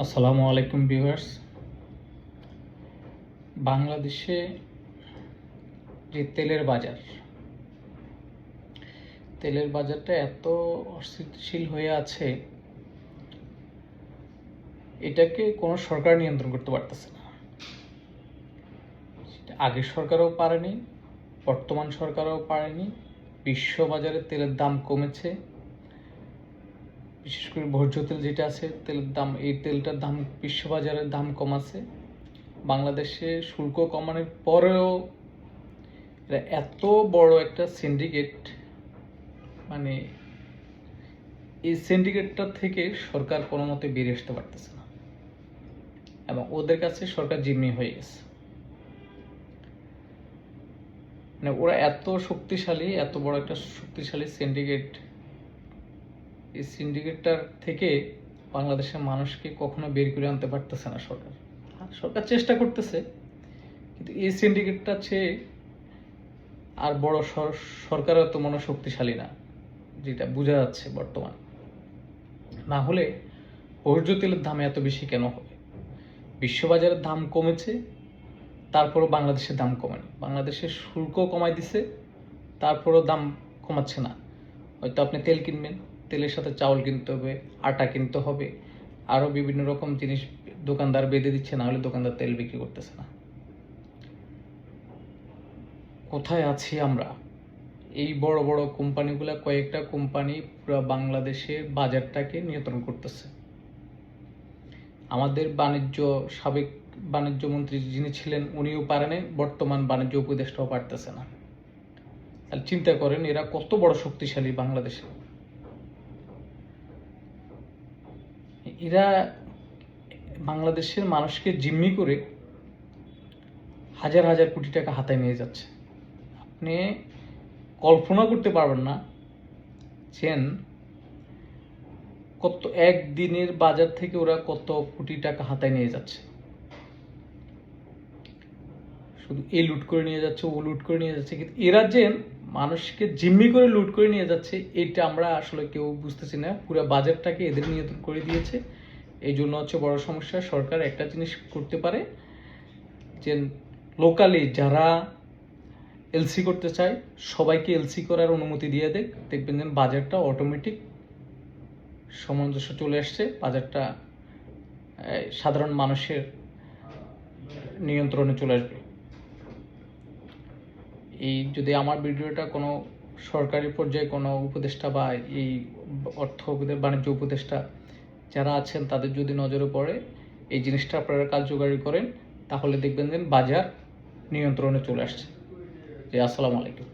আসসালামু আলাইকুম ভিউয়ার্স। বাংলাদেশে যে তেলের বাজারটা এত অস্থিতিশীল হয়ে আছে, এটাকে কোনো সরকার নিয়ন্ত্রণ করতে পারতেছে না। আগের সরকারও পারেনি, বর্তমান সরকারও পারেনি। বিশ্ববাজারে তেলের দাম কমেছে, বিশেষ করে ভোজ্য তেল যেটা আছে তেলের দাম, এই তেলটার দাম বিশ্ববাজারের দাম কমাছে। বাংলাদেশে শুল্ক কমানোর পরেও এটা এত বড় একটা সিন্ডিকেট, মানে এই সিন্ডিকেটটা থেকে সরকার কোনো মতে বেরিয়ে আসতে পারতেছে না এবং ওদের কাছে সরকার জিম্মি হয়ে গেছে। মানে ওরা এত শক্তিশালী, এত বড় একটা শক্তিশালী সিন্ডিকেট, এই সিন্ডিকেটটার থেকে বাংলাদেশের মানুষকে কখনো বের করে আনতে পারতেছে না সরকার। সরকার চেষ্টা করতেছে, কিন্তু এই সিন্ডিকেটটা চেয়ে আর বড় সরকারও তো মনে শক্তিশালী না, যেটা বোঝা যাচ্ছে বর্তমান। না হলে ভোজ্য তেলের দাম এত বেশি কেন হবে? বিশ্ববাজারের দাম কমেছে, তারপরও বাংলাদেশের দাম কমেনি। বাংলাদেশের শুল্ক কমাই দিছে, তারপরও দাম কমাচ্ছে না। হয়তো আপনি তেল কিনবেন, তেলের সাথে চাউল কিনতে হবে, আটা কিনতে হবে, আরও বিভিন্ন রকম জিনিস দোকানদার বেঁধে দিচ্ছে, না হলে দোকানদার তেল বিক্রি করতেছে না। কোথায় আছি আমরা? এই বড় বড় কোম্পানিগুলো, কয়েকটা কোম্পানি পুরো বাংলাদেশের বাজারটাকে নিয়ন্ত্রণ করতেছে। আমাদের সাবেক বাণিজ্য মন্ত্রী যিনি ছিলেন উনিও পারেন, বর্তমান বাণিজ্য উপদেষ্টাও পারতেছে না। তাহলে চিন্তা করেন এরা কত বড় শক্তিশালী বাংলাদেশে। এরা বাংলাদেশের মানুষকে জিম্মি করে হাজার হাজার কোটি টাকা হাতায় নিয়ে যাচ্ছে। আপনি কল্পনা করতে পারবেন না যে কত একদিনের বাজার থেকে ওরা কত কোটি টাকা হাতায় নিয়ে যাচ্ছে। শুধু এই লুট করে নিয়ে যাচ্ছে, ও লুট করে নিয়ে যাচ্ছে, কিন্তু এরা যে মানুষকে জিম্মি করে লুট করে নিয়ে যাচ্ছে, এটা আমরা আসলে কেউ বুঝতেছি না। পুরো বাজারটাকে এদের নিয়ন্ত্রণ করে দিয়েছে। এই জন্য হচ্ছে বড় সমস্যা। সরকার একটা জিনিস করতে পারে যে লোকালি যারা এলসি করতে চায় সবাইকে এলসি করার অনুমতি দিয়ে দেয়, দেখবেন যেন বাজারটা অটোমেটিক সামঞ্জস্য চলে আসছে। বাজারটা সাধারণ মানুষের নিয়ন্ত্রণে চলে আসবে। এই যদি আমার ভিডিওটা কোনো সরকারি পর্যায়ে কোনো উপদেষ্টা বা এই বাণিজ্য উপদেষ্টা যারা আছেন তাদের যদি নজরে পড়ে, এই জিনিসটা আপনারা কার্যকারী করেন, তাহলে দেখবেন যে বাজার নিয়ন্ত্রণে চলে আসছে। আসসালামু আলাইকুম।